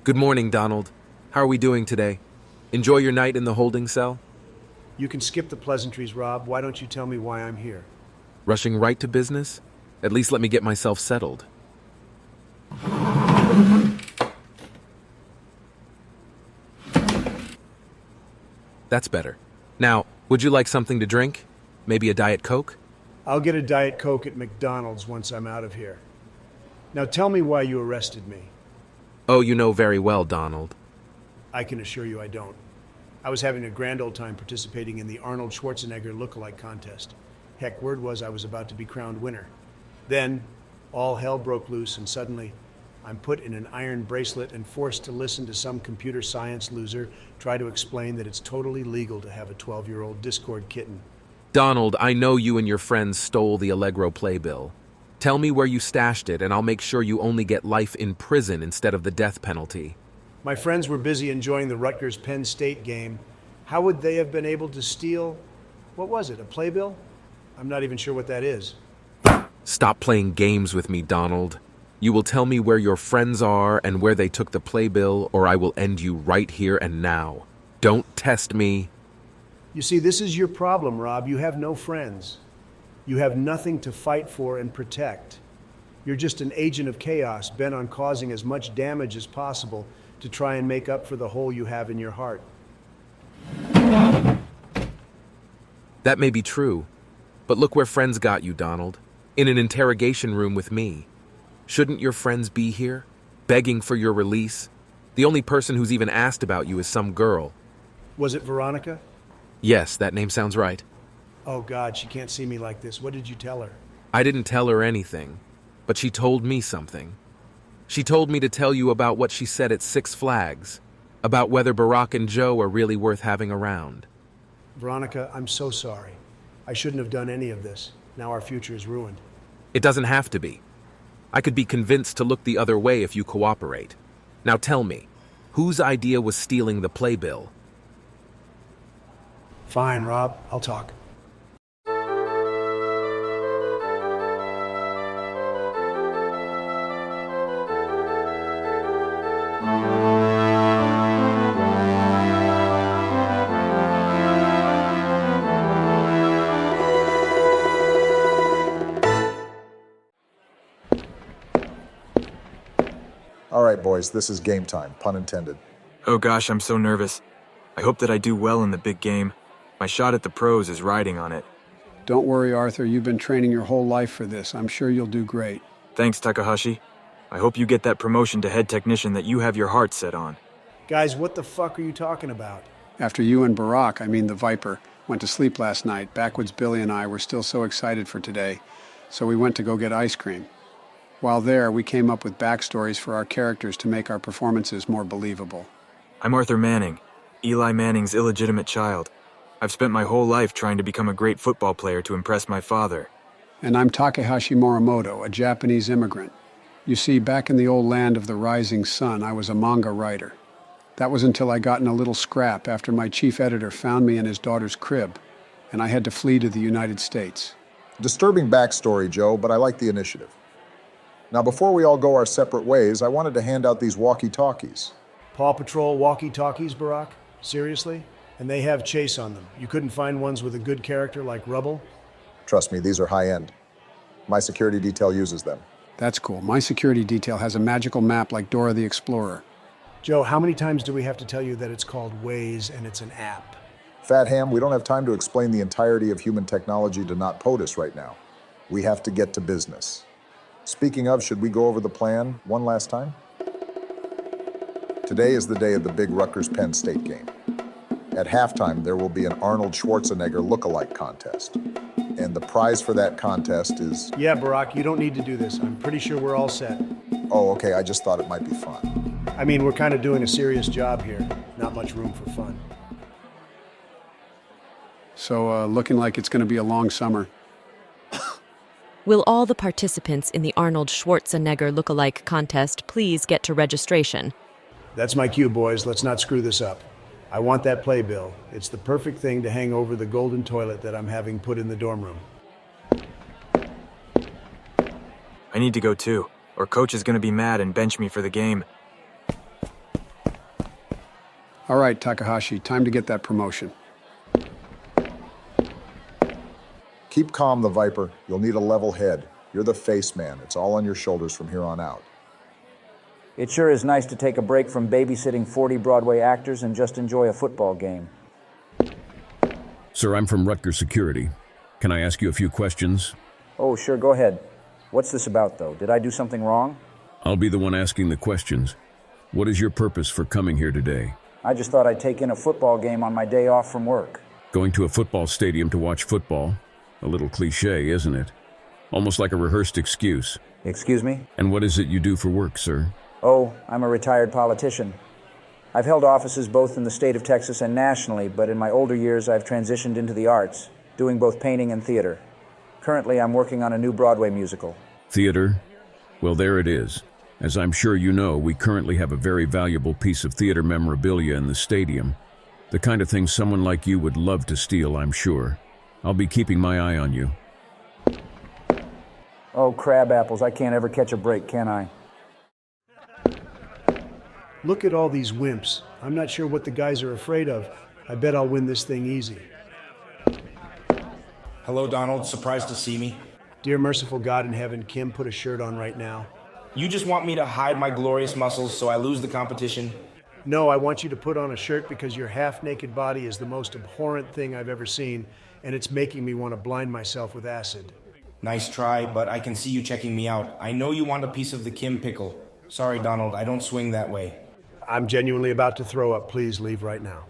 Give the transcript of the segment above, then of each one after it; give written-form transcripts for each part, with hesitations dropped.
Good morning, Donald. How are we doing today? Enjoy your night in the holding cell? You can skip the pleasantries, Rob. Why don't you tell me why I'm here? Rushing right to business? At least let me get myself settled. That's better. Now, would you like something to drink? Maybe a Diet Coke? I'll get a Diet Coke at McDonald's once I'm out of here. Now tell me why you arrested me. Oh, you know very well, Donald. I can assure you I don't. I was having a grand old time participating in the Arnold Schwarzenegger look-alike contest. Heck, word was I was about to be crowned winner. Then, all hell broke loose, and suddenly, I'm put in an iron bracelet and forced to listen to some computer science loser try to explain that it's totally legal to have a 12-year-old Discord kitten. Donald, I know you and your friends stole the Allegro playbill. Tell me where you stashed it, and I'll make sure you only get life in prison instead of the death penalty. My friends were busy enjoying the Rutgers-Penn State game. How would they have been able to steal, what was it, a playbill? I'm not even sure what that is. Stop playing games with me, Donald. You will tell me where your friends are and where they took the playbill, or I will end you right here and now. Don't test me. You see, this is your problem, Rob. You have no friends. You have nothing to fight for and protect. You're just an agent of chaos bent on causing as much damage as possible to try and make up for the hole you have in your heart. That may be true, but look where friends got you, Donald. In an interrogation room with me. Shouldn't your friends be here, begging for your release? The only person who's even asked about you is some girl. Was it Veronica? Yes, that name sounds right. Oh God, she can't see me like this. What did you tell her? I didn't tell her anything, but she told me something. She told me to tell you about what she said at Six Flags, about whether Barack and Joe are really worth having around. Veronica, I'm so sorry. I shouldn't have done any of this. Now our future is ruined. It doesn't have to be. I could be convinced to look the other way if you cooperate. Now tell me, whose idea was stealing the playbill? Fine, Rob. I'll talk. All right, boys, this is game time, pun intended. Oh gosh, I'm so nervous. I hope that I do well in the big game. My shot at the pros is riding on it. Don't worry, Arthur. You've been training your whole life for this. I'm sure you'll do great. Thanks, Takahashi. I hope you get that promotion to head technician that you have your heart set on. Guys, what the fuck are you talking about? After you and Barack, the Viper, went to sleep last night, Backwoods Billy and I were still so excited for today, so we went to go get ice cream. While there, we came up with backstories for our characters to make our performances more believable. I'm Arthur Manning, Eli Manning's illegitimate child. I've spent my whole life trying to become a great football player to impress my father. And I'm Takehashi Morimoto, a Japanese immigrant. You see, back in the old land of the rising sun, I was a manga writer. That was until I got in a little scrap after my chief editor found me in his daughter's crib, and I had to flee to the United States. Disturbing backstory, Joe, but I like the initiative. Now, before we all go our separate ways, I wanted to hand out these walkie-talkies. Paw Patrol walkie-talkies, Barack? Seriously? And they have Chase on them. You couldn't find ones with a good character like Rubble? Trust me, these are high-end. My security detail uses them. That's cool. My security detail has a magical map like Dora the Explorer. Joe, how many times do we have to tell you that it's called Waze and it's an app? Fat Ham, we don't have time to explain the entirety of human technology to not POTUS right now. We have to get to business. Speaking of, should we go over the plan one last time? Today is the day of the big Rutgers-Penn State game. At halftime, there will be an Arnold Schwarzenegger look-alike contest. And the prize for that contest is... Yeah, Barack, you don't need to do this. I'm pretty sure we're all set. Oh, okay, I just thought it might be fun. I mean, we're kind of doing a serious job here. Not much room for fun. So, looking like it's going to be a long summer. Will all the participants in the Arnold Schwarzenegger look-alike contest please get to registration? That's my cue, boys. Let's not screw this up. I want that playbill. It's the perfect thing to hang over the golden toilet that I'm having put in the dorm room. I need to go too, or Coach is going to be mad and bench me for the game. All right, Takahashi, time to get that promotion. Keep calm, the Viper. You'll need a level head. You're the face man. It's all on your shoulders from here on out. It sure is nice to take a break from babysitting 40 Broadway actors and just enjoy a football game. Sir, I'm from Rutgers Security. Can I ask you a few questions? Oh, sure, go ahead. What's this about, though? Did I do something wrong? I'll be the one asking the questions. What is your purpose for coming here today? I just thought I'd take in a football game on my day off from work. Going to a football stadium to watch football? A little cliché, isn't it? Almost like a rehearsed excuse. Excuse me? And what is it you do for work, sir? Oh, I'm a retired politician. I've held offices both in the state of Texas and nationally, but in my older years I've transitioned into the arts, doing both painting and theater. Currently I'm working on a new Broadway musical. Theater? Well, there it is. As I'm sure you know, we currently have a very valuable piece of theater memorabilia in the stadium. The kind of thing someone like you would love to steal, I'm sure. I'll be keeping my eye on you. Oh, crab apples, I can't ever catch a break, can I? Look at all these wimps. I'm not sure what the guys are afraid of. I bet I'll win this thing easy. Hello, Donald. Surprised to see me? Dear merciful God in heaven, Kim, put a shirt on right now. You just want me to hide my glorious muscles so I lose the competition? No, I want you to put on a shirt because your half-naked body is the most abhorrent thing I've ever seen, and it's making me want to blind myself with acid. Nice try, but I can see you checking me out. I know you want a piece of the Kim pickle. Sorry, Donald, I don't swing that way. I'm genuinely about to throw up. Please leave right now.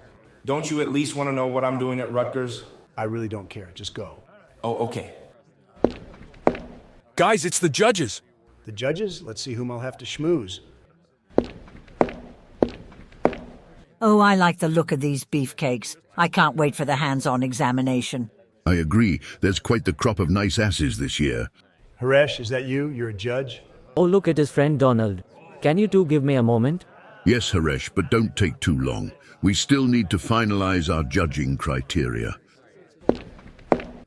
Don't you at least want to know what I'm doing at Rutgers? I really don't care. Just go. Oh, okay. Guys, it's the judges. The judges? Let's see whom I'll have to schmooze. Oh, I like the look of these beefcakes. I can't wait for the hands-on examination. I agree. There's quite the crop of nice asses this year. Haresh, is that you? You're a judge? Oh, look at his friend Donald. Can you two give me a moment? Yes, Haresh, but don't take too long. We still need to finalize our judging criteria.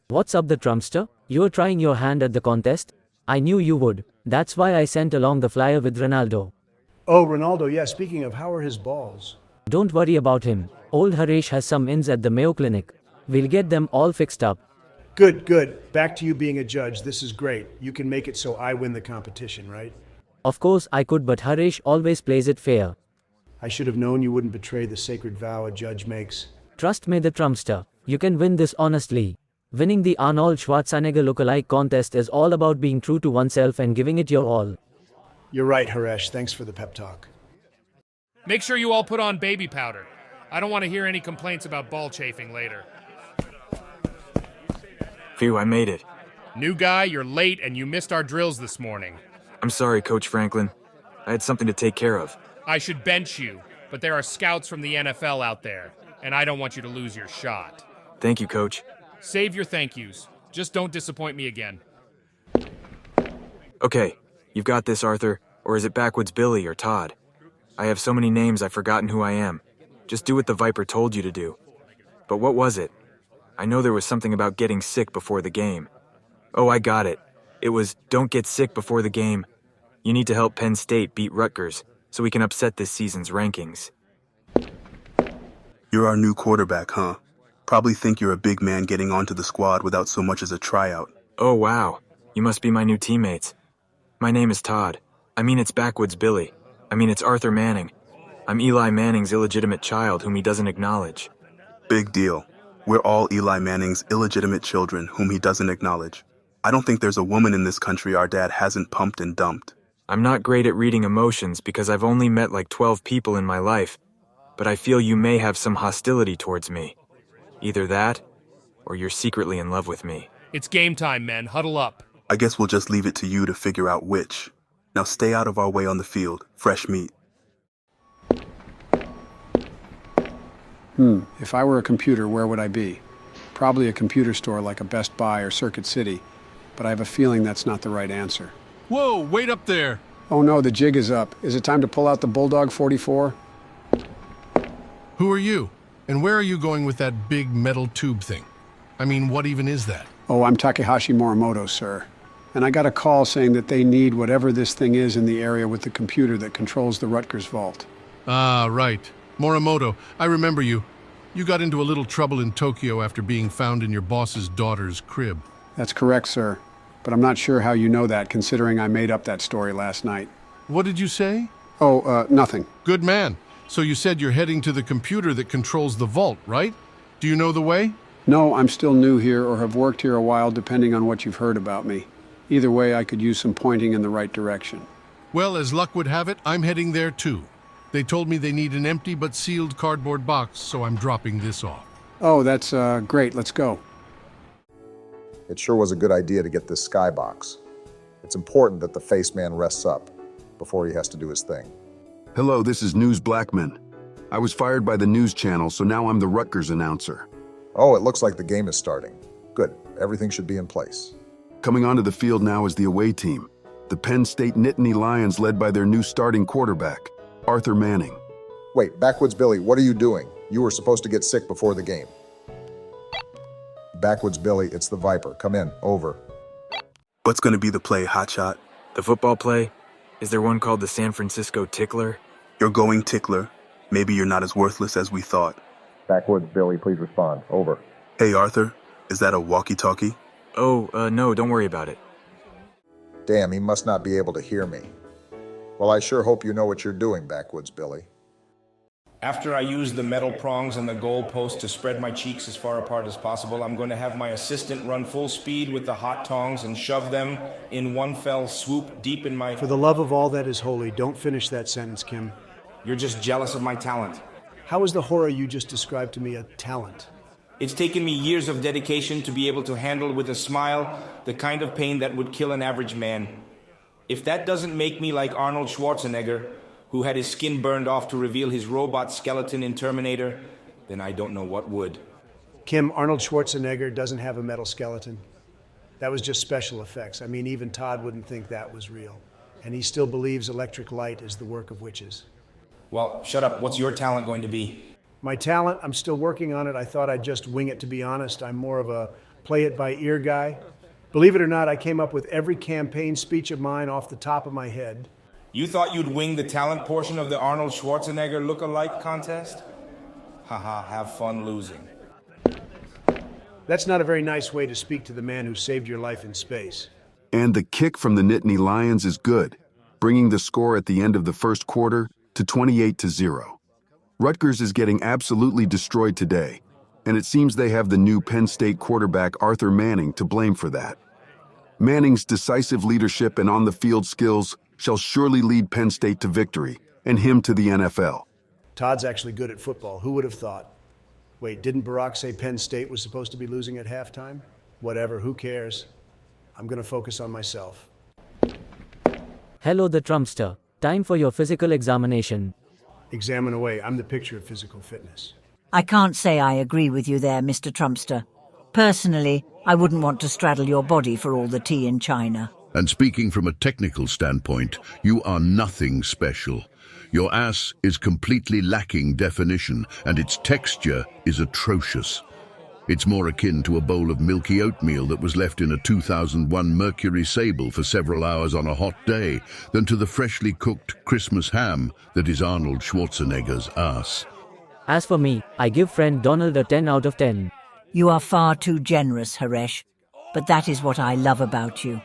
What's up, the Trumpster? You're trying your hand at the contest? I knew you would. That's why I sent along the flyer with Ronaldo. Oh, Ronaldo, yeah. Speaking of, how are his balls? Don't worry about him. Old Haresh has some ins at the Mayo Clinic. We'll get them all fixed up. Good, good. Back to you being a judge. This is great. You can make it so I win the competition, right? Of course I could, but Haresh always plays it fair. I should have known you wouldn't betray the sacred vow a judge makes. Trust me, the Trumpster. You can win this honestly. Winning the Arnold Schwarzenegger lookalike contest is all about being true to oneself and giving it your all. You're right, Haresh. Thanks for the pep talk. Make sure you all put on baby powder. I don't want to hear any complaints about ball chafing later. Phew, I made it. New guy, you're late and you missed our drills this morning. I'm sorry, Coach Franklin. I had something to take care of. I should bench you, but there are scouts from the NFL out there, and I don't want you to lose your shot. Thank you, Coach. Save your thank yous. Just don't disappoint me again. Okay, you've got this, Arthur. Or is it Backwoods Billy or Todd? I have so many names I've forgotten who I am. Just do what the Viper told you to do. But what was it? I know there was something about getting sick before the game. Oh, I got it. It was, don't get sick before the game. You need to help Penn State beat Rutgers, so we can upset this season's rankings. You're our new quarterback, huh? Probably think you're a big man getting onto the squad without so much as a tryout. Oh, wow. You must be my new teammates. My name is Todd. I mean, it's Backwoods Billy. I mean, it's Arthur Manning. I'm Eli Manning's illegitimate child whom he doesn't acknowledge. Big deal. We're all Eli Manning's illegitimate children whom he doesn't acknowledge. I don't think there's a woman in this country our dad hasn't pumped and dumped. I'm not great at reading emotions because I've only met like 12 people in my life, but I feel you may have some hostility towards me. Either that, or you're secretly in love with me. It's game time, men. Huddle up. I guess we'll just leave it to you to figure out which. Now stay out of our way on the field. Fresh meat. If I were a computer, where would I be? Probably a computer store like a Best Buy or Circuit City, but I have a feeling that's not the right answer. Whoa, wait up there. Oh no, the jig is up. Is it time to pull out the Bulldog 44? Who are you? And where are you going with that big metal tube thing? I mean, what even is that? Oh, I'm Takehashi Morimoto, sir. And I got a call saying that they need whatever this thing is in the area with the computer that controls the Rutgers vault. Ah, right. Morimoto, I remember you. You got into a little trouble in Tokyo after being found in your boss's daughter's crib. That's correct, sir. But I'm not sure how you know that, considering I made up that story last night. What did you say? Oh, nothing. Good man. So you said you're heading to the computer that controls the vault, right? Do you know the way? No, I'm still new here or have worked here a while, depending on what you've heard about me. Either way, I could use some pointing in the right direction. Well, as luck would have it, I'm heading there too. They told me they need an empty but sealed cardboard box, so I'm dropping this off. Oh, that's great. Let's go. It sure was a good idea to get this skybox. It's important that the face man rests up before he has to do his thing. Hello, this is News Blackman. I was fired by the news channel, so now I'm the Rutgers announcer. Oh, it looks like the game is starting. Good. Everything should be in place. Coming onto the field now is the away team, the Penn State Nittany Lions, led by their new starting quarterback, Arthur Manning. Wait, Backwoods Billy, what are you doing? You were supposed to get sick before the game. Backwoods Billy, it's the Viper. Come in. Over. What's going to be the play, Hotshot? The football play? Is there one called the San Francisco Tickler? You're going Tickler. Maybe you're not as worthless as we thought. Backwoods Billy, please respond. Over. Hey, Arthur, is that a walkie-talkie? Oh, no, don't worry about it. Damn, he must not be able to hear me. Well, I sure hope you know what you're doing, Backwoods Billy. After I use the metal prongs and the goal post to spread my cheeks as far apart as possible, I'm going to have my assistant run full speed with the hot tongs and shove them in one fell swoop deep in my... For the love of all that is holy, don't finish that sentence, Kim. You're just jealous of my talent. How is the horror you just described to me a talent? It's taken me years of dedication to be able to handle with a smile the kind of pain that would kill an average man. If that doesn't make me like Arnold Schwarzenegger, who had his skin burned off to reveal his robot skeleton in Terminator, then I don't know what would. Kim, Arnold Schwarzenegger doesn't have a metal skeleton. That was just special effects. I mean, even Todd wouldn't think that was real. And he still believes electric light is the work of witches. Well, shut up. What's your talent going to be? My talent, I'm still working on it. I thought I'd just wing it, to be honest. I'm more of a play-it-by-ear guy. Believe it or not, I came up with every campaign speech of mine off the top of my head. You thought you'd wing the talent portion of the Arnold Schwarzenegger look-alike contest? Haha, have fun losing. That's not a very nice way to speak to the man who saved your life in space. And the kick from the Nittany Lions is good, bringing the score at the end of the first quarter to 28-0. Rutgers is getting absolutely destroyed today, and it seems they have the new Penn State quarterback Arthur Manning to blame for that. Manning's decisive leadership and on-the-field skills shall surely lead Penn State to victory, and him to the NFL. Todd's actually good at football. Who would have thought? Wait, didn't Barack say Penn State was supposed to be losing at halftime? Whatever, who cares? I'm going to focus on myself. Hello, the Trumpster. Time for your physical examination. Examine away. I'm the picture of physical fitness. I can't say I agree with you there, Mr. Trumpster. Personally, I wouldn't want to straddle your body for all the tea in China. And speaking from a technical standpoint, you are nothing special. Your ass is completely lacking definition, and its texture is atrocious. It's more akin to a bowl of milky oatmeal that was left in a 2001 Mercury Sable for several hours on a hot day than to the freshly cooked Christmas ham that is Arnold Schwarzenegger's ass. As for me, I give friend Donald a 10 out of 10. You are far too generous, Haresh. But that is what I love about you.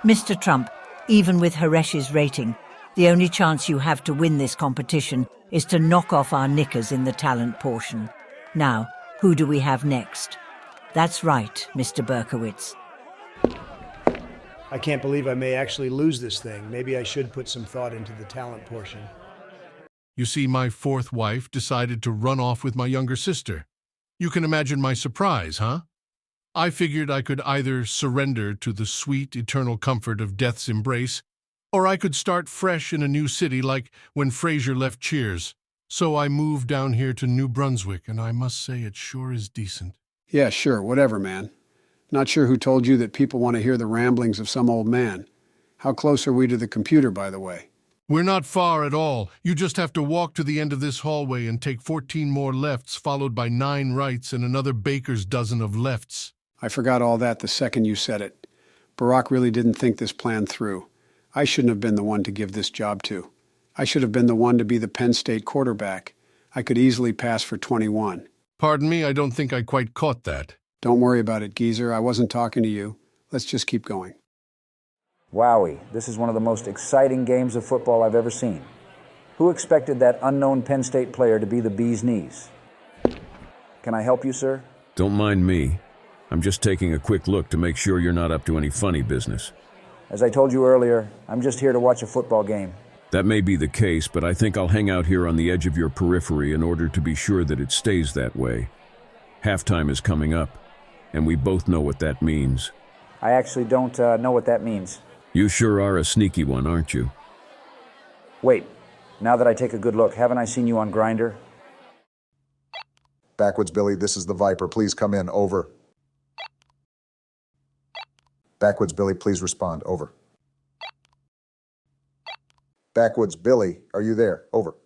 Mr. Trump, even with Haresh's rating, the only chance you have to win this competition is to knock off our knickers in the talent portion. Now, who do we have next? That's right, Mr. Berkowitz. I can't believe I may actually lose this thing. Maybe I should put some thought into the talent portion. You see, my fourth wife decided to run off with my younger sister. You can imagine my surprise, huh? I figured I could either surrender to the sweet, eternal comfort of death's embrace, or I could start fresh in a new city like when Frasier left Cheers. So I moved down here to New Brunswick, and I must say it sure is decent. Yeah, sure, whatever, man. Not sure who told you that people want to hear the ramblings of some old man. How close are we to the computer, by the way? We're not far at all. You just have to walk to the end of this hallway and take 14 more lefts, followed by 9 rights and another baker's dozen of lefts. I forgot all that the second you said it. Barack really didn't think this plan through. I shouldn't have been the one to give this job to. I should have been the one to be the Penn State quarterback. I could easily pass for 21. Pardon me, I don't think I quite caught that. Don't worry about it, geezer. I wasn't talking to you. Let's just keep going. Wowie, this is one of the most exciting games of football I've ever seen. Who expected that unknown Penn State player to be the bee's knees? Can I help you, sir? Don't mind me. I'm just taking a quick look to make sure you're not up to any funny business. As I told you earlier, I'm just here to watch a football game. That may be the case, but I think I'll hang out here on the edge of your periphery in order to be sure that it stays that way. Halftime is coming up, and we both know what that means. I actually don't know what that means. You sure are a sneaky one, aren't you? Wait, now that I take a good look, haven't I seen you on Grindr? Backwoods Billy, this is the Viper. Please come in. Over. Backwoods Billy, please respond. Over. Backwoods Billy, are you there? Over.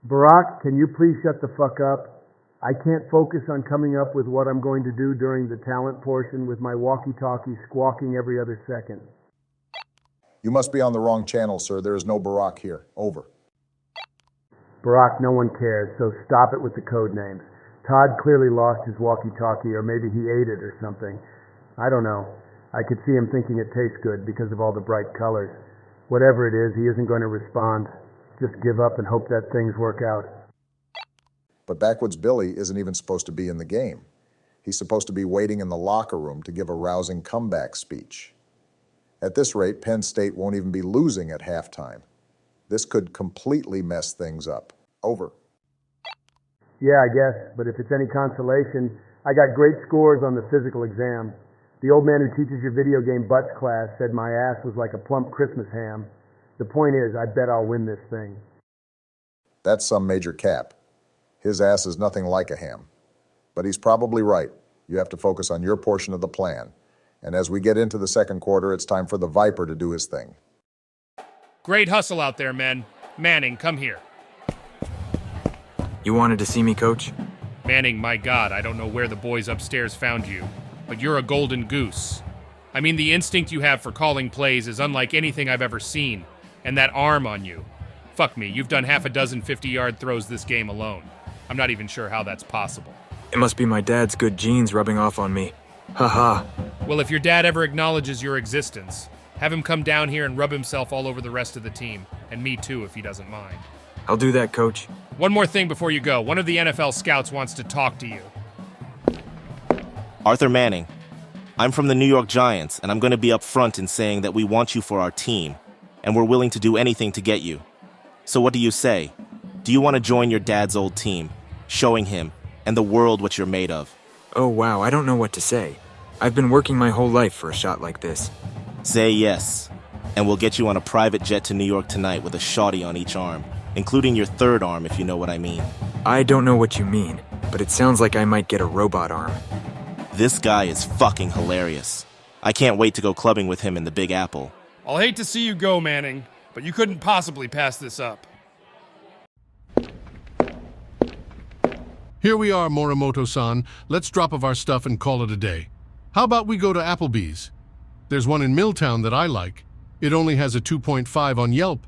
Barack, can you please shut the fuck up? I can't focus on coming up with what I'm going to do during the talent portion with my walkie-talkie squawking every other second. You must be on the wrong channel, sir. There is no Barack here. Over. Barack, no one cares, so stop it with the code names. Todd clearly lost his walkie-talkie, or maybe he ate it or something. I don't know. I could see him thinking it tastes good because of all the bright colors. Whatever it is, he isn't going to respond. Just give up and hope that things work out. But Backwoods Billy isn't even supposed to be in the game. He's supposed to be waiting in the locker room to give a rousing comeback speech. At this rate, Penn State won't even be losing at halftime. This could completely mess things up. Over. Yeah, I guess, but if it's any consolation, I got great scores on the physical exam. The old man who teaches your video game butts class said my ass was like a plump Christmas ham. The point is, I bet I'll win this thing. That's some major cap. His ass is nothing like a ham. But he's probably right. You have to focus on your portion of the plan. And as we get into the second quarter, it's time for the Viper to do his thing. Great hustle out there, men. Manning, come here. You wanted to see me, Coach? Manning, my God, I don't know where the boys upstairs found you, but you're a golden goose. I mean, the instinct you have for calling plays is unlike anything I've ever seen. And that arm on you. Fuck me, you've done half a dozen 50-yard throws this game alone. I'm not even sure how that's possible. It must be my dad's good genes rubbing off on me. Haha. Well, if your dad ever acknowledges your existence, have him come down here and rub himself all over the rest of the team. And me too, if he doesn't mind. I'll do that, Coach. One more thing before you go. One of the NFL scouts wants to talk to you. Arthur Manning. I'm from the New York Giants, and I'm going to be up front in saying that we want you for our team, and we're willing to do anything to get you. So what do you say? Do you want to join your dad's old team, showing him and the world what you're made of? Oh, wow, I don't know what to say. I've been working my whole life for a shot like this. Say yes, and we'll get you on a private jet to New York tonight with a shawty on each arm, including your third arm, if you know what I mean. I don't know what you mean, but it sounds like I might get a robot arm. This guy is fucking hilarious. I can't wait to go clubbing with him in the Big Apple. I'll hate to see you go, Manning, but you couldn't possibly pass this up. Here we are, Morimoto-san. Let's drop off our stuff and call it a day. How about we go to Applebee's? There's one in Milltown that I like. It only has a 2.5 on Yelp,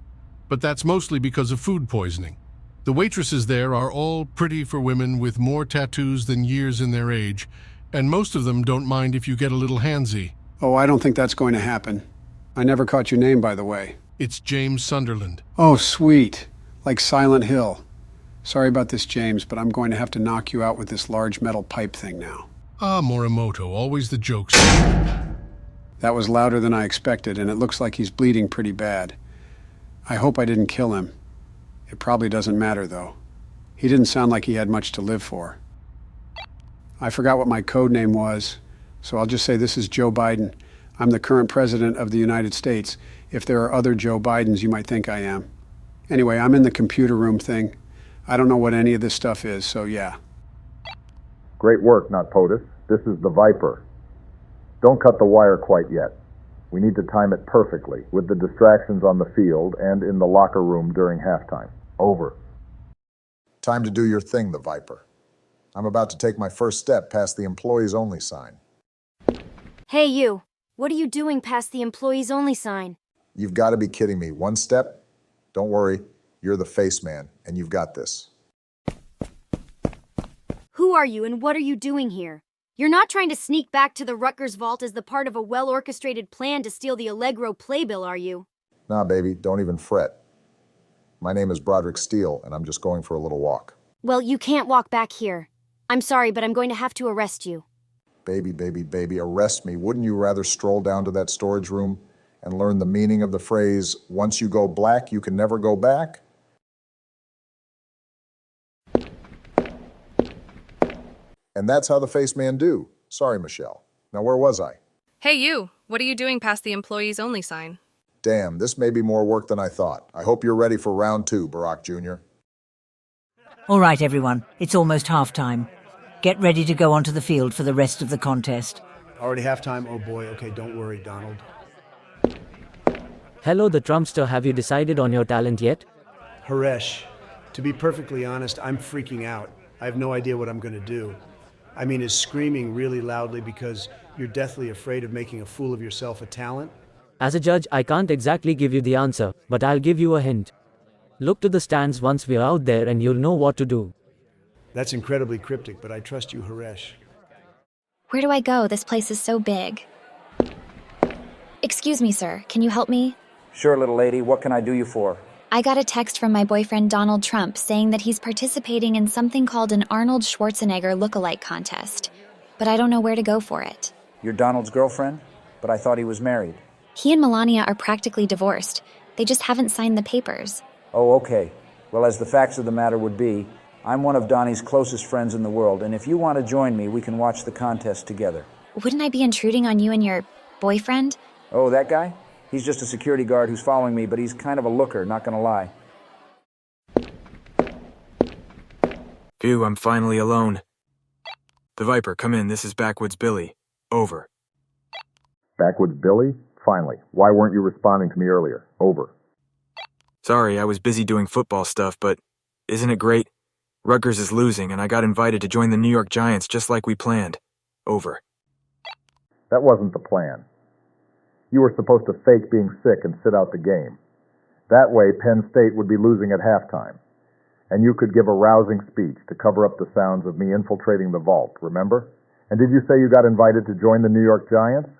but that's mostly because of food poisoning. The waitresses there are all pretty for women with more tattoos than years in their age, and most of them don't mind if you get a little handsy. Oh, I don't think that's going to happen. I never caught your name, by the way. It's James Sunderland. Oh, sweet. Like Silent Hill. Sorry about this, James, but I'm going to have to knock you out with this large metal pipe thing now. Ah, Morimoto, always the jokes. That was louder than I expected, and it looks like he's bleeding pretty bad. I hope I didn't kill him. It probably doesn't matter, though. He didn't sound like he had much to live for. I forgot what my code name was, so I'll just say this is Joe Biden. I'm the current president of the United States. If there are other Joe Bidens, you might think I am. Anyway, I'm in the computer room thing. I don't know what any of this stuff is, so yeah. Great work, not POTUS. This is the Viper. Don't cut the wire quite yet. We need to time it perfectly, with the distractions on the field and in the locker room during halftime. Over. Time to do your thing, the Viper. I'm about to take my first step past the employees only sign. Hey you, what are you doing past the employees only sign? You've got to be kidding me. One step? Don't worry, you're the face man, and you've got this. Who are you and what are you doing here? You're not trying to sneak back to the Rutgers vault as the part of a well-orchestrated plan to steal the Allegro playbill, are you? Nah, baby, don't even fret. My name is Broderick Steele, and I'm just going for a little walk. Well, you can't walk back here. I'm sorry, but I'm going to have to arrest you. Baby, arrest me. Wouldn't you rather stroll down to that storage room and learn the meaning of the phrase, once you go black, you can never go back? And that's how the face man do. Sorry, Michelle. Now, where was I? Hey, you. What are you doing past the employees only sign? Damn, this may be more work than I thought. I hope you're ready for round 2, Barack Jr. All right, everyone. It's almost halftime. Get ready to go onto the field for the rest of the contest. Already halftime? Oh boy, okay, don't worry, Donald. Hello, the Trumpster. Have you decided on your talent yet? Haresh, to be perfectly honest, I'm freaking out. I have no idea what I'm going to do. I mean, is screaming really loudly because you're deathly afraid of making a fool of yourself a talent? As a judge, I can't exactly give you the answer, but I'll give you a hint. Look to the stands once we're out there and you'll know what to do. That's incredibly cryptic, but I trust you, Haresh. Where do I go? This place is so big. Excuse me, sir. Can you help me? Sure, little lady. What can I do you for? I got a text from my boyfriend Donald Trump saying that he's participating in something called an Arnold Schwarzenegger look-alike contest. But I don't know where to go for it. You're Donald's girlfriend? But I thought he was married. He and Melania are practically divorced. They just haven't signed the papers. Oh, okay. Well, as the facts of the matter would be, I'm one of Donnie's closest friends in the world, and if you want to join me, we can watch the contest together. Wouldn't I be intruding on you and your boyfriend? Oh, that guy? He's just a security guard who's following me, but he's kind of a looker, not gonna lie. Phew, I'm finally alone. The Viper, come in. This is Backwoods Billy. Over. Backwoods Billy? Finally. Why weren't you responding to me earlier? Over. Sorry, I was busy doing football stuff, but isn't it great? Rutgers is losing, and I got invited to join the New York Giants just like we planned. Over. That wasn't the plan. You were supposed to fake being sick and sit out the game. That way, Penn State would be losing at halftime. And you could give a rousing speech to cover up the sounds of me infiltrating the vault, remember? And did you say you got invited to join the New York Giants?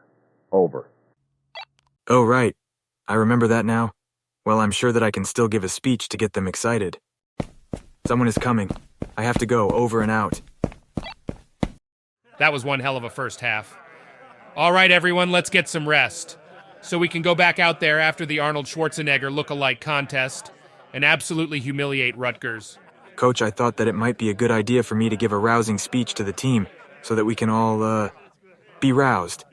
Over. Oh, right. I remember that now. Well, I'm sure that I can still give a speech to get them excited. Someone is coming. I have to go. Over and out. That was one hell of a first half. All right, everyone, let's get some rest. So we can go back out there after the Arnold Schwarzenegger look-alike contest and absolutely humiliate Rutgers. Coach, I thought that it might be a good idea for me to give a rousing speech to the team so that we can all, be roused.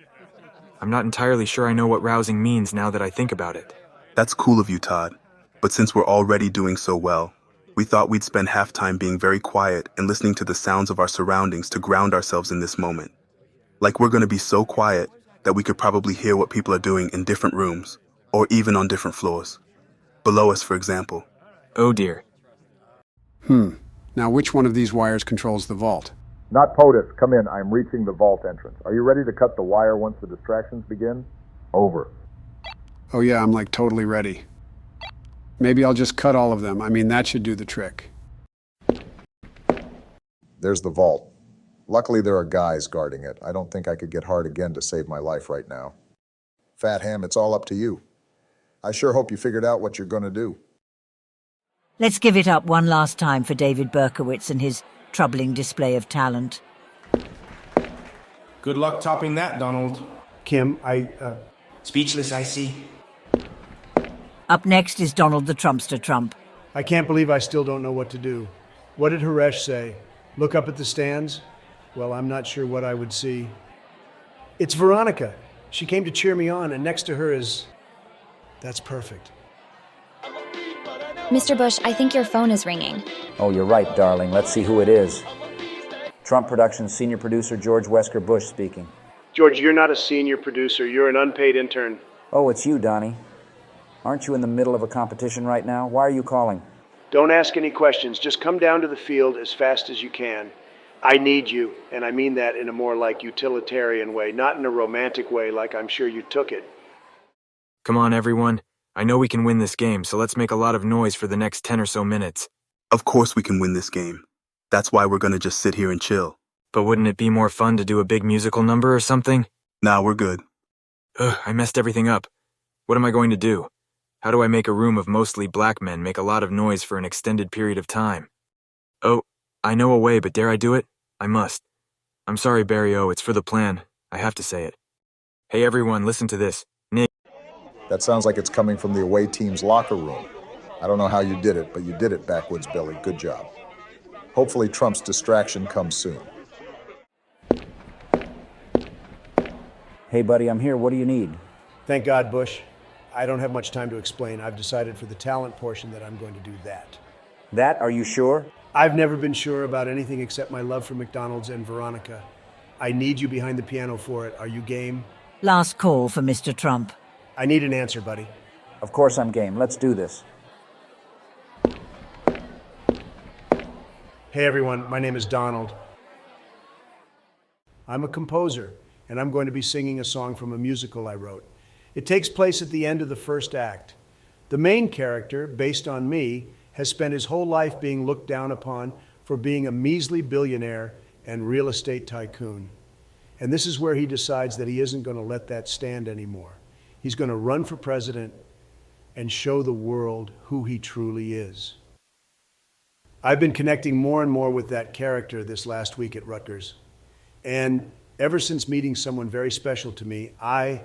I'm not entirely sure I know what rousing means now that I think about it. That's cool of you, Todd. But since we're already doing so well, we thought we'd spend halftime being very quiet and listening to the sounds of our surroundings to ground ourselves in this moment. Like we're going to be so quiet that we could probably hear what people are doing in different rooms, or even on different floors. Below us, for example. Oh dear. Now which one of these wires controls the vault? Not POTUS. Come in. I'm reaching the vault entrance. Are you ready to cut the wire once the distractions begin? Over. Oh yeah, I'm like totally ready. Maybe I'll just cut all of them. I mean, that should do the trick. There's the vault. Luckily, there are guys guarding it. I don't think I could get hard again to save my life right now. Fat Ham, it's all up to you. I sure hope you figured out what you're going to do. Let's give it up one last time for David Berkowitz and his troubling display of talent. Good luck topping that, Donald. Kim, Speechless, I see. Up next is Donald the Trumpster Trump. I can't believe I still don't know what to do. What did Haresh say? Look up at the stands? Well, I'm not sure what I would see. It's Veronica. She came to cheer me on, and next to her is... That's perfect. Mr. Bush, I think your phone is ringing. Oh, you're right, darling. Let's see who it is. Trump Productions senior producer George Wesker Bush speaking. George, you're not a senior producer. You're an unpaid intern. Oh, it's you, Donnie. Aren't you in the middle of a competition right now? Why are you calling? Don't ask any questions. Just come down to the field as fast as you can. I need you, and I mean that in a more like utilitarian way, not in a romantic way like I'm sure you took it. Come on, everyone. I know we can win this game, so let's make a lot of noise for the next 10 or so minutes. Of course we can win this game. That's why we're gonna just sit here and chill. But wouldn't it be more fun to do a big musical number or something? Nah, we're good. Ugh, I messed everything up. What am I going to do? How do I make a room of mostly black men make a lot of noise for an extended period of time? Oh, I know a way, but dare I do it? I must. I'm sorry, Barry O, it's for the plan. I have to say it. Hey everyone, listen to this. Nick. That sounds like it's coming from the away team's locker room. I don't know how you did it, but you did it, Backwoods Billy. Good job. Hopefully Trump's distraction comes soon. Hey, buddy, I'm here. What do you need? Thank God, Bush. I don't have much time to explain. I've decided for the talent portion that I'm going to do that. That? Are you sure? I've never been sure about anything except my love for McDonald's and Veronica. I need you behind the piano for it. Are you game? Last call for Mr. Trump. I need an answer, buddy. Of course I'm game. Let's do this. Hey everyone, my name is Donald. I'm a composer, and I'm going to be singing a song from a musical I wrote. It takes place at the end of the first act. The main character, based on me, has spent his whole life being looked down upon for being a measly billionaire and real estate tycoon. And this is where he decides that he isn't going to let that stand anymore. He's going to run for president and show the world who he truly is. I've been connecting more and more with that character this last week at Rutgers. And ever since meeting someone very special to me, I,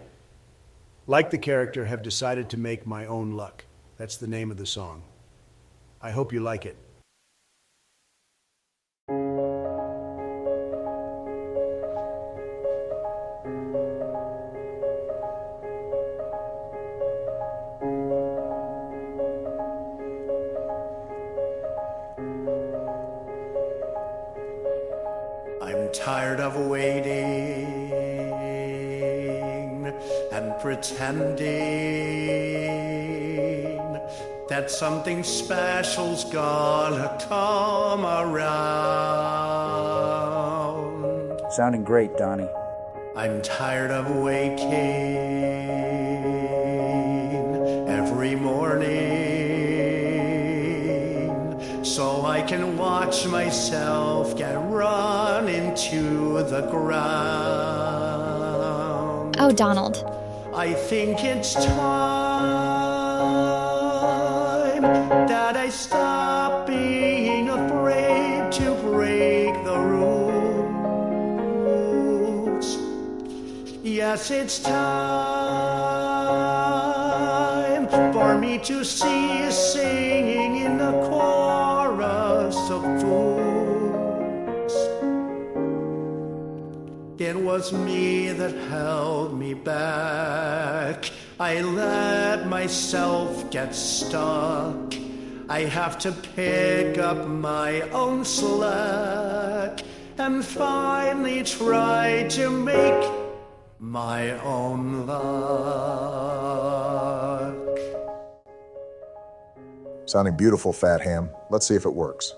like the character, have decided to make my own luck. That's the name of the song. I hope you like it. I'm tired of waiting and pretending that something special's gonna come around. Sounding great, Donnie. I'm tired of waking every morning so I can watch myself get run into the ground. Oh, Donald. I think it's time that I stop being afraid to break the rules. Yes, it's time for me to cease singing in the chorus of fools. It was me that held me back. I let myself get stuck. I have to pick up my own slack and finally try to make my own luck. Sounding beautiful, Fat Ham. Let's see if it works.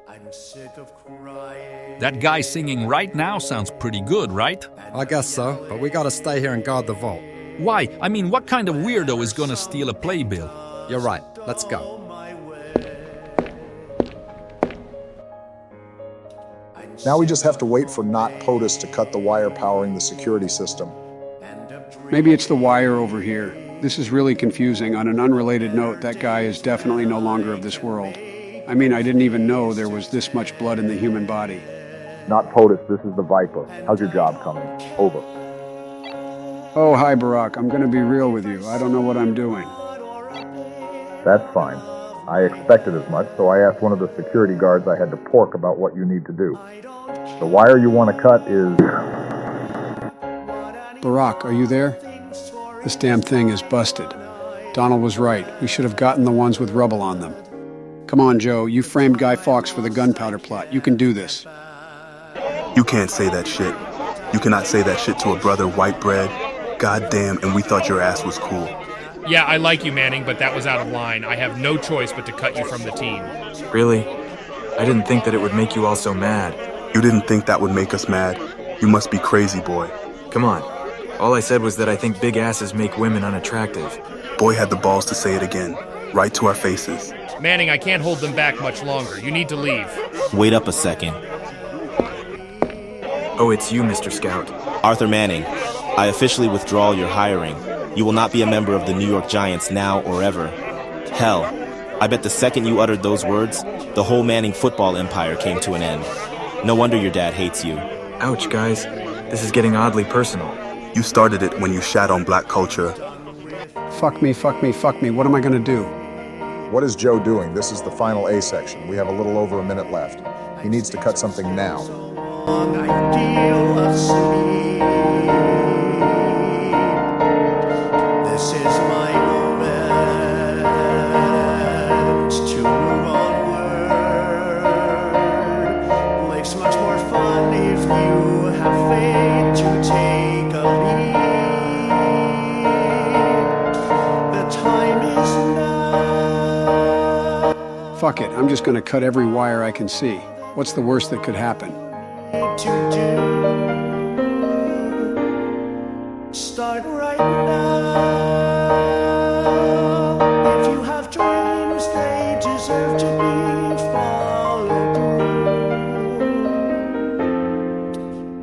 I'm sick of crying. That guy singing right now sounds pretty good, right? I guess so, but we gotta stay here and guard the vault. Why? I mean, what kind of weirdo is gonna steal a playbill? You're right. Let's go. Now we just have to wait for Not POTUS to cut the wire powering the security system. Maybe it's the wire over here. This is really confusing. On an unrelated note, that guy is definitely no longer of this world. I mean, I didn't even know there was this much blood in the human body. Not POTUS, this is the Viper. How's your job coming? Over. Oh, hi, Barack. I'm gonna be real with you. I don't know what I'm doing. That's fine. I expected as much, so I asked one of the security guards I had to pork about what you need to do. The wire you want to cut is... Barack, are you there? This damn thing is busted. Donald was right. We should have gotten the ones with rubble on them. Come on, Joe. You framed Guy Fawkes for the gunpowder plot. You can do this. You can't say that shit. You cannot say that shit to a brother, white bread. God damn, and we thought your ass was cool. Yeah, I like you, Manning, but that was out of line. I have no choice but to cut you from the team. Really? I didn't think that it would make you all so mad. You didn't think that would make us mad? You must be crazy, boy. Come on. All I said was that I think big asses make women unattractive. Boy had the balls to say it again. right to our faces. Manning, I can't hold them back much longer. You need to leave. Wait up a second. Oh, it's you, Mr. Scout. Arthur Manning, I officially withdraw your hiring. You will not be a member of the New York Giants now or ever. Hell, I bet the second you uttered those words, the whole Manning football empire came to an end. No wonder your dad hates you. Ouch, guys. This is getting oddly personal. You started it when you shat on black culture. Fuck me, fuck me, fuck me. What am I gonna do? What is Joe doing? This is the final A section. We have a little over a minute left. He needs to cut something now. This is my moment to move onward. Life's much more fun if you have faith to take a lead. The time is now. Fuck it, I'm just gonna cut every wire I can see. What's the worst that could happen? To do. Start right now. If you have dreams, they deserve to be followed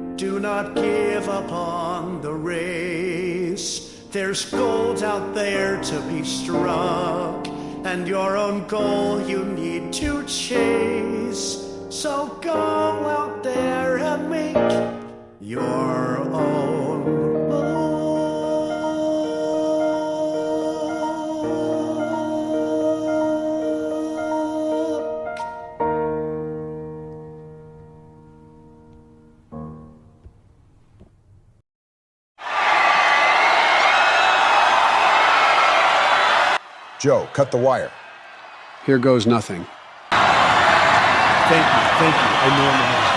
through. Do not give up on the race. There's gold out there to be struck, and your own goal you need to chase. So go out there and make your own look. Joe, cut the wire. Here goes nothing. Thank you. I know I'm amazing.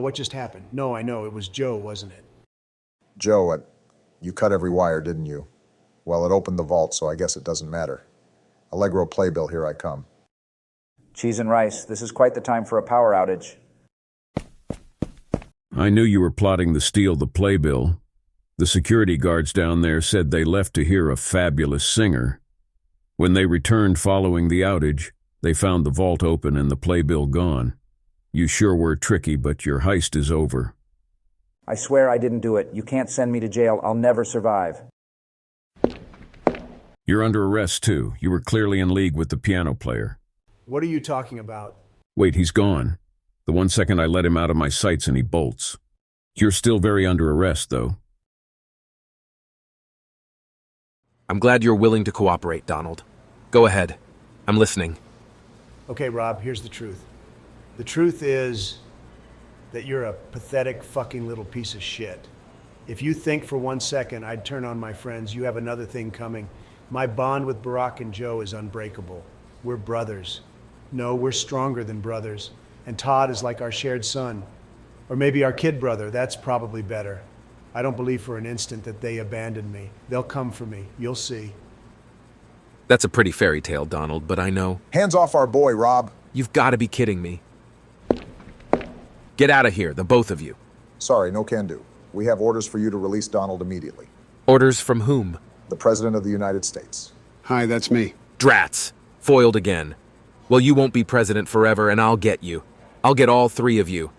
What just happened? No, I know. It was Joe, wasn't it? Joe, you cut every wire, didn't you? Well, it opened the vault, so I guess it doesn't matter. Allegro playbill, here I come. Cheese and rice, this is quite the time for a power outage. I knew you were plotting to steal the playbill. The security guards down there said they left to hear a fabulous singer. When they returned following the outage, they found the vault open and the playbill gone. You sure were tricky, but your heist is over. I swear I didn't do it. You can't send me to jail. I'll never survive. You're under arrest, too. You were clearly in league with the piano player. What are you talking about? Wait, he's gone. The 1 second I let him out of my sights and he bolts. You're still very under arrest, though. I'm glad you're willing to cooperate, Donald. Go ahead. I'm listening. Okay, Rob, here's the truth. The truth is that you're a pathetic fucking little piece of shit. If you think for 1 second I'd turn on my friends, you have another thing coming. My bond with Barack and Joe is unbreakable. We're brothers. No, we're stronger than brothers. And Todd is like our shared son. Or maybe our kid brother. That's probably better. I don't believe for an instant that they abandoned me. They'll come for me. You'll see. That's a pretty fairy tale, Donald, but I know. Hands off our boy, Rob. You've got to be kidding me. Get out of here, the both of you. Sorry, no can do. We have orders for you to release Donald immediately. Orders from whom? The President of the United States. Hi, that's me. Drats. Foiled again. Well, you won't be president forever, and I'll get you. I'll get all three of you.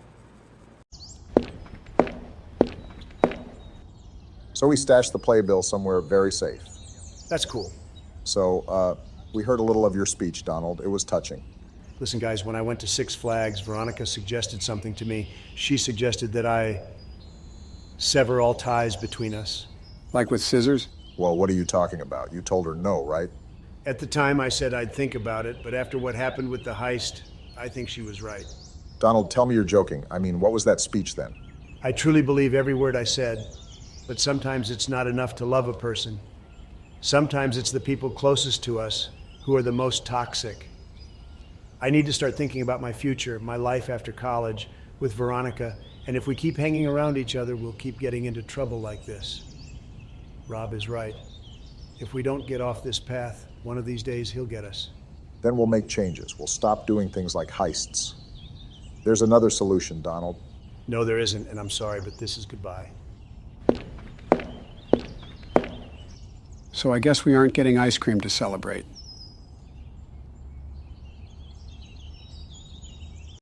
So we stashed the playbill somewhere very safe. That's cool. So, we heard a little of your speech, Donald. It was touching. Listen, guys, when I went to Six Flags, Veronica suggested something to me. She suggested that I sever all ties between us. Like with scissors? Well, what are you talking about? You told her no, right? At the time, I said I'd think about it, but after what happened with the heist, I think she was right. Donald, tell me you're joking. I mean, what was that speech then? I truly believe every word I said, but sometimes it's not enough to love a person. Sometimes it's the people closest to us who are the most toxic. I need to start thinking about my future, my life after college, with Veronica, and if we keep hanging around each other, we'll keep getting into trouble like this. Rob is right. If we don't get off this path, one of these days he'll get us. Then we'll make changes. We'll stop doing things like heists. There's another solution, Donald. No, there isn't, and I'm sorry, but this is goodbye. So I guess we aren't getting ice cream to celebrate.